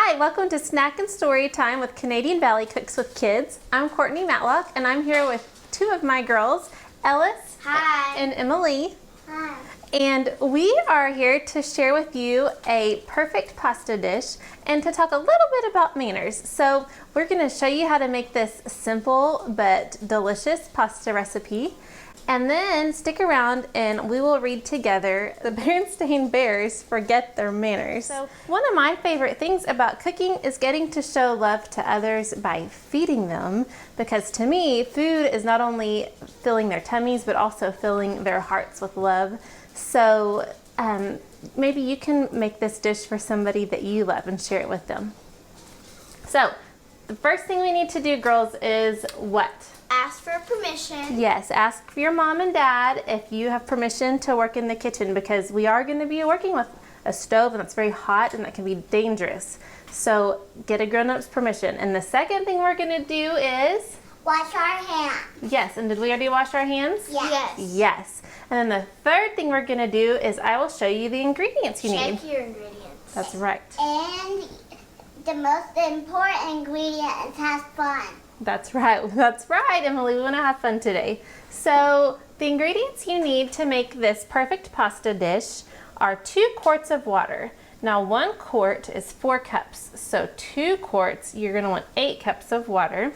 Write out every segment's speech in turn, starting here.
Hi, welcome to Snack and Story Time with Canadian Valley Cooks with Kids. I'm Courtney Matlock, and I'm here with two of my girls, Ellis. Hi. And Emily. Hi. And we are here to share with you a perfect pasta dish and to talk a little bit about manners. So we're going to show you how to make this simple but delicious pasta recipe. And then stick around and we will read together The Berenstain Bears Forget Their Manners. So one of my favorite things about cooking is getting to show love to others by feeding them, because to me, food is not only filling their tummies, but also filling their hearts with love. So maybe you can make this dish for somebody that you love and share it with them. So the first thing we need to do, girls, is what? Ask for permission. Yes, ask your mom and dad if you have permission to work in the kitchen, because we are going to be working with a stove and that's very hot and that can be dangerous. So get a grown-up's permission. And the second thing we're going to do is wash our hands. Yes, and did we already wash our hands? Yes. Yes. And then the third thing we're going to do is I will show you the ingredients you need. Check your ingredients. That's right. And the most important ingredient is have fun. That's right. That's right, Emily. We want to have fun today. So the ingredients you need to make this perfect pasta dish are 2 quarts of water. Now 1 quart is 4 cups. So 2 quarts, you're going to want 8 cups of water.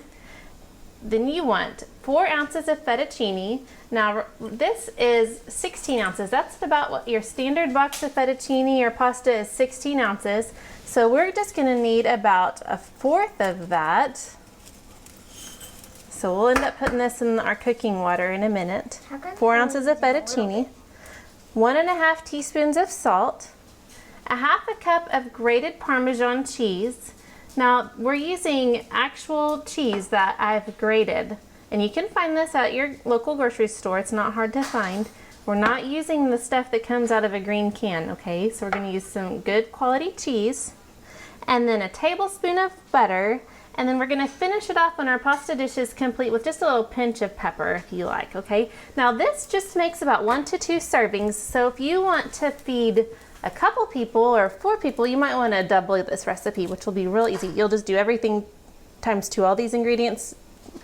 Then you want 4 ounces of fettuccine. Now this is 16 ounces. That's about what your standard box of fettuccine or pasta is, 16 ounces. So we're just going to need about 1/4 of that. So we'll end up putting this in our cooking water in a minute. 4 ounces of fettuccine, 1½ teaspoons of salt, 1/2 cup of grated Parmesan cheese. Now we're using actual cheese that I've grated, and you can find this at your local grocery store. It's not hard to find. We're not using the stuff that comes out of a green can, okay? So we're going to use some good quality cheese, and then a tablespoon of butter. And then we're going to finish it off when our pasta dish is complete with just a little pinch of pepper if you like, okay? Now this just makes about 1 to 2 servings, so if you want to feed a couple people or 4 people, you might want to double this recipe, which will be real easy. You'll just do everything times 2. All these ingredients,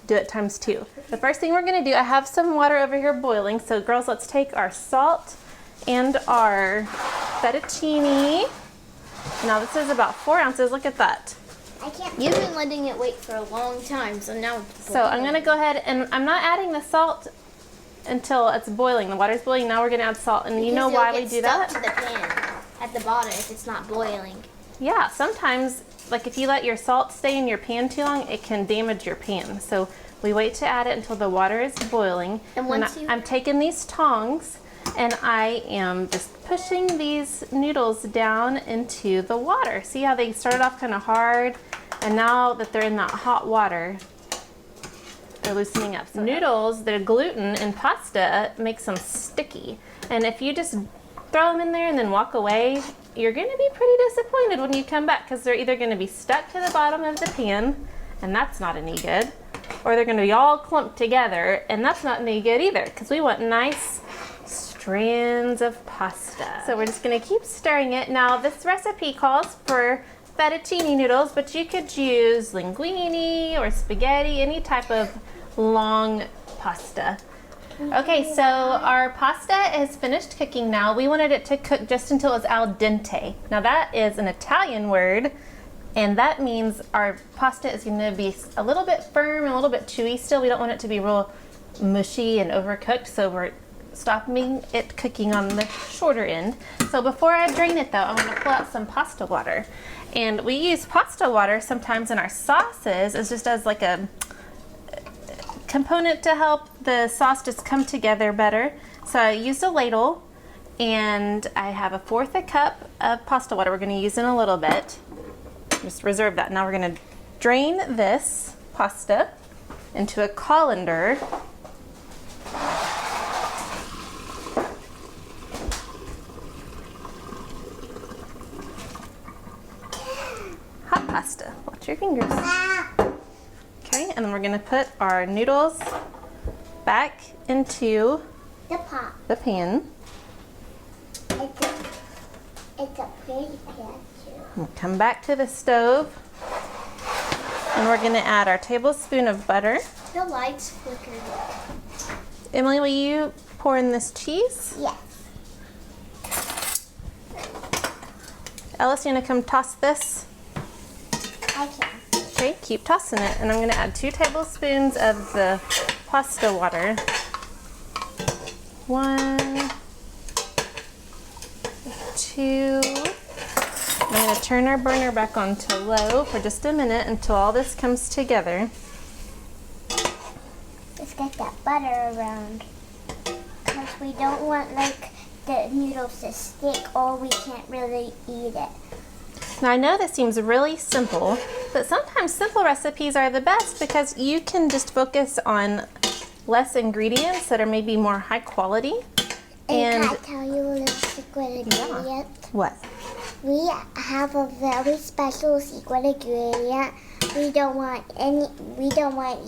do it times 2. The first thing we're going to do, I have some water over here boiling, so girls, let's take our salt and our fettuccine. Now this is about 4 ounces, look at that. You've been letting it wait for a long time, so now it's So I'm going to go ahead, and I'm not adding the salt until it's boiling. The water's boiling, now we're going to add salt. And you know why we do that? Because it'll get stuck to the pan at the bottom if it's not boiling. Yeah, sometimes, like if you let your salt stay in your pan too long, it can damage your pan. So we wait to add it until the water is boiling. And I'm taking these tongs, and I am just pushing these noodles down into the water. See how they started off kind of hard, and now that they're in that hot water, they're loosening up. So noodles, the gluten in pasta makes them sticky, and if you just throw them in there and then walk away, you're going to be pretty disappointed when you come back, because they're either going to be stuck to the bottom of the pan, and that's not any good, or they're going to be all clumped together, and that's not any good either, because we want nice strands of pasta. So we're just going to keep stirring it. Now this recipe calls for fettuccine noodles, but you could use linguine or spaghetti, any type of long pasta. Okay, so our pasta is finished cooking now. We wanted it to cook just until it's al dente. Now that is an Italian word, and that means our pasta is going to be a little bit firm and a little bit chewy still. We don't want it to be real mushy and overcooked, so we're stopping it cooking on the shorter end. So before I drain it though, I'm going to pull out some pasta water. And we use pasta water sometimes in our sauces as just as like a component to help the sauce just come together better. So I used a ladle, and I have 1/4 cup of pasta water we're going to use in a little bit. Just reserve that. Now we're going to drain this pasta into a colander. Hot pasta. Watch your fingers. Okay, and then we're going to put our noodles back into the pan. It's a pretty pan too. We'll come back to the stove. And we're gonna add our tablespoon of butter. The lights flickered. Emily, will you pour in this cheese? Yes. Ellis, you gonna come toss this? I can. Okay, keep tossing it. And I'm gonna add 2 tablespoons of the pasta water. 1, 2. I'm gonna turn our burner back on to low for just a minute until all this comes together. Let's get that butter around. Because we don't want like the noodles to stick or we can't really eat it. Now I know this seems really simple, but sometimes simple recipes are the best because you can just focus on less ingredients that are maybe more high quality. And can I tell you a little secret ingredient? What? We have a very special secret ingredient. We don't want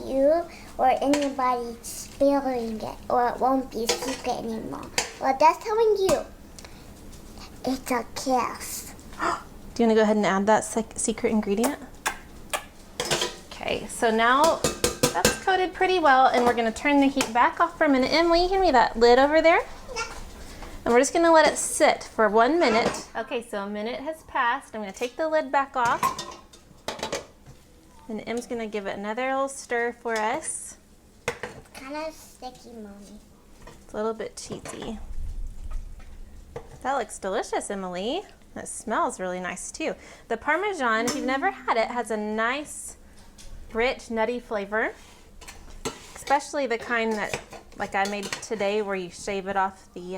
you or anybody spilling it, or it won't be a secret anymore. Well, that's telling you. It's a kiss. Do you want to go ahead and add that secret ingredient? Okay, so now that's coated pretty well, and we're going to turn the heat back off for a minute. Emily, you hand me that lid over there? And we're just going to let it sit for 1 minute. Okay, so a minute has passed. I'm going to take the lid back off. And Em's going to give it another little stir for us. Kind of sticky, Mommy. It's a little bit cheesy. That looks delicious, Emily. It smells really nice too. The Parmesan, if you've never had it, has a nice, rich, nutty flavor. Especially the kind that, like I made today, where you shave it off the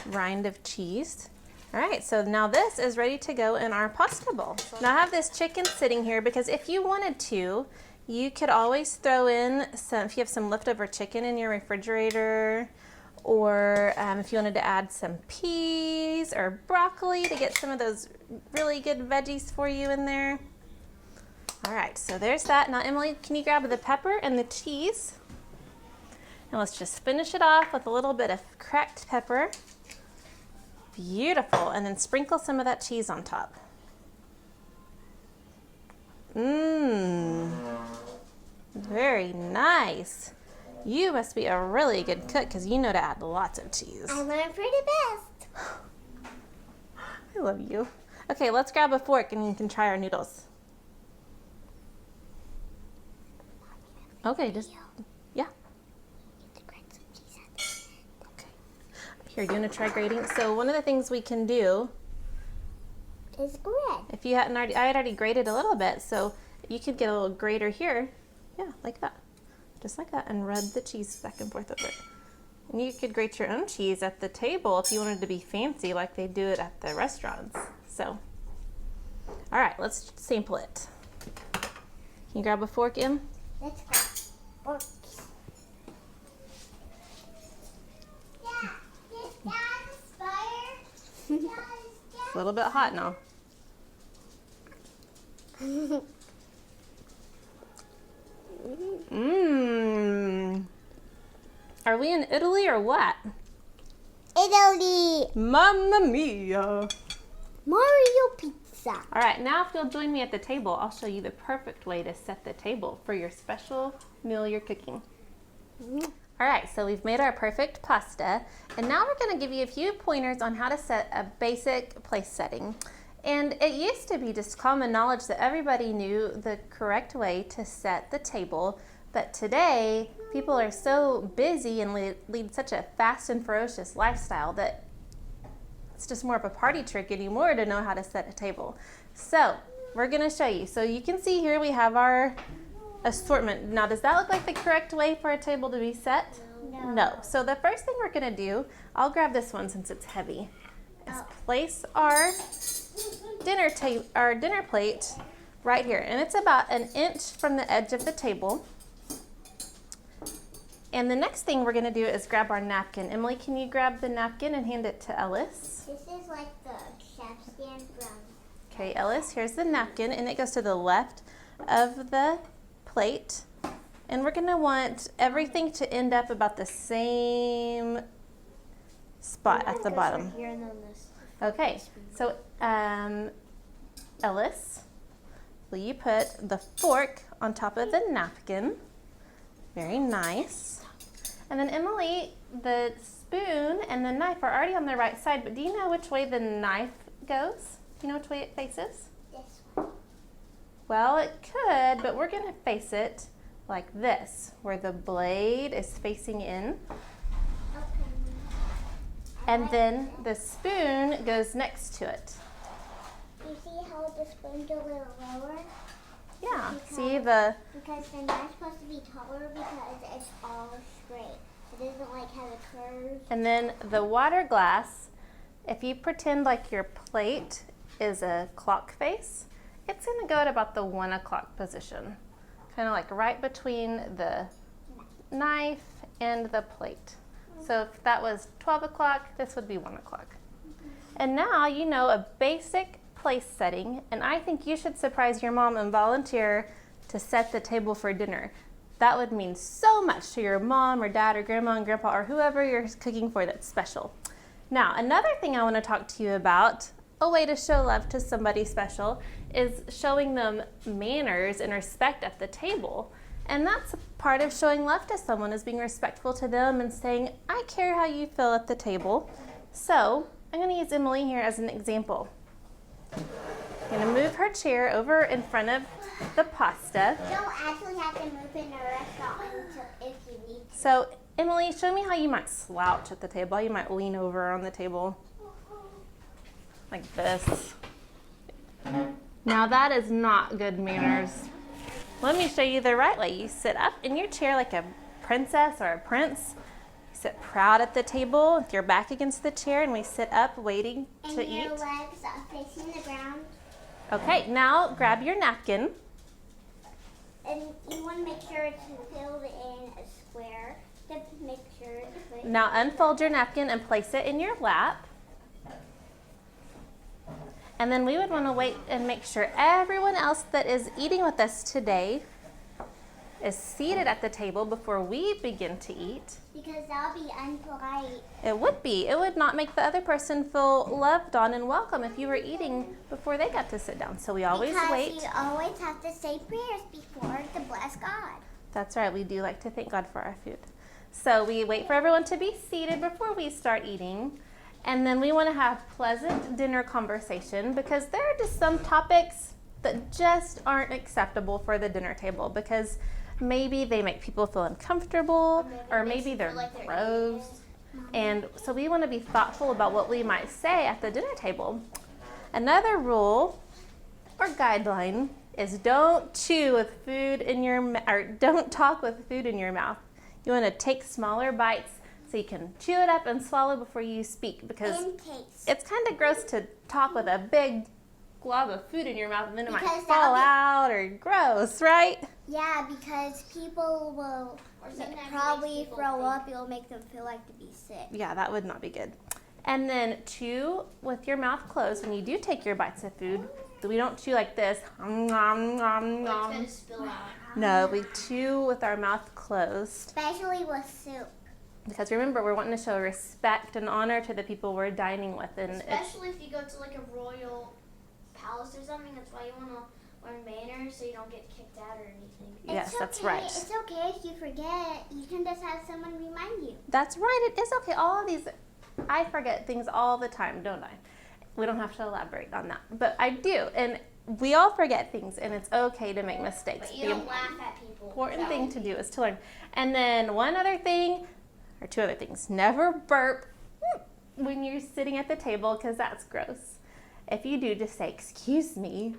rind of cheese. All right, so now this is ready to go in our pasta bowl. Now I have this chicken sitting here because if you wanted to, you could always throw in some, if you have some leftover chicken in your refrigerator, or if you wanted to add some peas or broccoli to get some of those really good veggies for you in there. All right, so there's that. Now Emily, can you grab the pepper and the cheese? And let's just finish it off with a little bit of cracked pepper. Beautiful, and then sprinkle some of that cheese on top. Mmm, very nice. You must be a really good cook because you know to add lots of cheese. I learned for the best. I love you. Okay, let's grab a fork and you can try our noodles. Okay, just, yeah. Okay. Here, do you want to try grating? So one of the things we can do is grate. If you hadn't already, I had already grated a little bit, so you could get a little grater here. Yeah, like that. Just like that, and rub the cheese back and forth over it. And you could grate your own cheese at the table if you wanted to be fancy like they do it at the restaurants. So, all right, let's sample it. Can you grab a fork, Em? Let's go. Forks. Yeah, is that a fire? It's a little bit hot now. Mmm. Are we in Italy or what? Italy. Mamma mia. Mario pizza. All right, now if you'll join me at the table, I'll show you the perfect way to set the table for your special meal you're cooking. All right, so we've made our perfect pasta, and now we're gonna give you a few pointers on how to set a basic place setting. And it used to be just common knowledge that everybody knew the correct way to set the table, but today people are so busy and lead such a fast and ferocious lifestyle that it's just more of a party trick anymore to know how to set a table. So we're gonna show you. So you can see here we have our assortment. Now, does that look like the correct way for a table to be set? No. So the first thing we're gonna do, I'll grab this one since it's heavy, is place our dinner plate right here, and it's about 1 inch from the edge of the table. And the next thing we're gonna do is grab our napkin. Emily, can you grab the napkin and hand it to Ellis? This is like the chef stand from. Okay, Ellis, here's the napkin, and it goes to the left of the plate. And we're gonna want everything to end up about the same spot at the bottom. Here and then this. Okay, so Ellis, will you put the fork on top of the napkin? Very nice. And then Emily, the spoon and the knife are already on the right side, but do you know which way the knife goes? Do you know which way it faces? This one. Well, it could, but we're going to face it like this, where the blade is facing in. Okay. And then the spoon goes next to it. You see how the spoon's a little lower? Yeah, Because- see the, Because the knife's supposed to be taller because it's all straight. It doesn't like have a curve. and then the water glass, if you pretend like your plate is a clock face, it's going to go at about the 1 o'clock position. Kind of like right between the knife and the plate. So if that was 12 o'clock, this would be 1 o'clock. And now you know a basic place setting, and I think you should surprise your mom and volunteer to set the table for dinner. That would mean so much to your mom or dad or grandma and grandpa or whoever you're cooking for that's special. Now, another thing I want to talk to you about, a way to show love to somebody special, is showing them manners and respect at the table. And that's part of showing love to someone, is being respectful to them and saying, I care how you feel at the table. So I'm going to use Emily here as an example. I'm going to move her chair over in front of the pasta. You don't actually have to move in a restaurant if you need to. So Emily, show me how you might slouch at the table, how you might lean over on the table. Like this. Now that is not good manners. Let me show you the right way. You sit up in your chair like a princess or a prince. You sit proud at the table with your back against the chair, and we sit up waiting to And eat. your legs are facing the ground. Okay, now grab your napkin. And you want to make sure it's filled in a square to make sure it's fit. Now unfold your napkin and place it in your lap. And then we would want to wait and make sure everyone else that is eating with us today is seated at the table before we begin to eat. Because that'll be unpolite. It would be. It would not make the other person feel loved on and welcome if you were eating before they got to sit down. So we always Because wait. you always have to say prayers before to bless God. That's right. We do like to thank God for our food. So we wait for everyone to be seated before we start eating. And then we want to have pleasant dinner conversation, because there are just some topics that just aren't acceptable for the dinner table, because maybe they make people feel uncomfortable, or maybe they're gross. And so we want to be thoughtful about what we might say at the dinner table. Another rule or guideline is don't chew with food in your or don't talk with food in your mouth. You want to take smaller bites so you can chew it up and swallow before you speak, because And taste. it's kind of gross to talk with a big glob of food in your mouth and then it might Because fall that'll be- out, or gross, right? Yeah, because people will sometimes it probably makes people throw think- up. It'll make them feel like to be sick. Yeah, that would not be good. And then chew with your mouth closed when you do take your bites of food. We don't chew like this. Nom, nom, Or it's nom. gonna spill out. No, we chew with our mouth closed. Especially with soup. Because remember, we're wanting to show respect and honor to the people we're dining with. And it's, Especially if you go to like a royal palace or something. That's why you want to learn manners so you don't get kicked out or anything. yes, It's that's okay. right. It's okay if you forget. You can just have someone remind you. That's right. It is okay. All of these, I forget things all the time, don't I? We don't have to elaborate on that. But I do. And we all forget things, and it's okay to make mistakes. But you don't laugh at people. Important thing to do is to learn. And then one other thing, or two other things. Never burp when you're sitting at the table, because that's gross. If you do, just say, excuse me.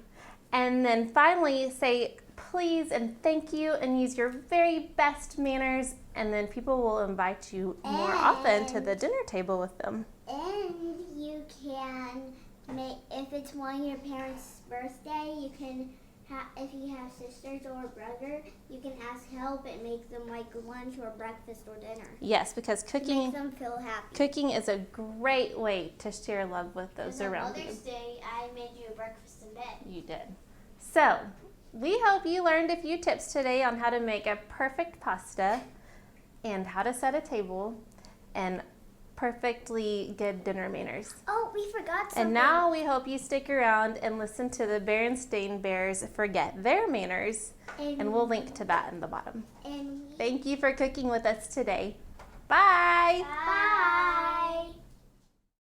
And then finally say please and thank you, and use your very best manners, and then people will invite you more often to the dinner table with them. And you can make, if it's one of your parents' birthday, you can if you have sisters or a brother, you can ask help and make them like lunch or breakfast or dinner. Yes, because Make cooking them feel happy. cooking is a great way to share love with those And on around you. Mother's Day, I made you a breakfast in bed. You did. So, we hope you learned a few tips today on how to make a perfect pasta and how to set a table. And perfectly good dinner manners. Oh, we forgot something. And now we hope you stick around and listen to the Berenstain Bears forget their manners, and we'll link to that in the bottom. And Thank you for cooking with us today. Bye! Bye.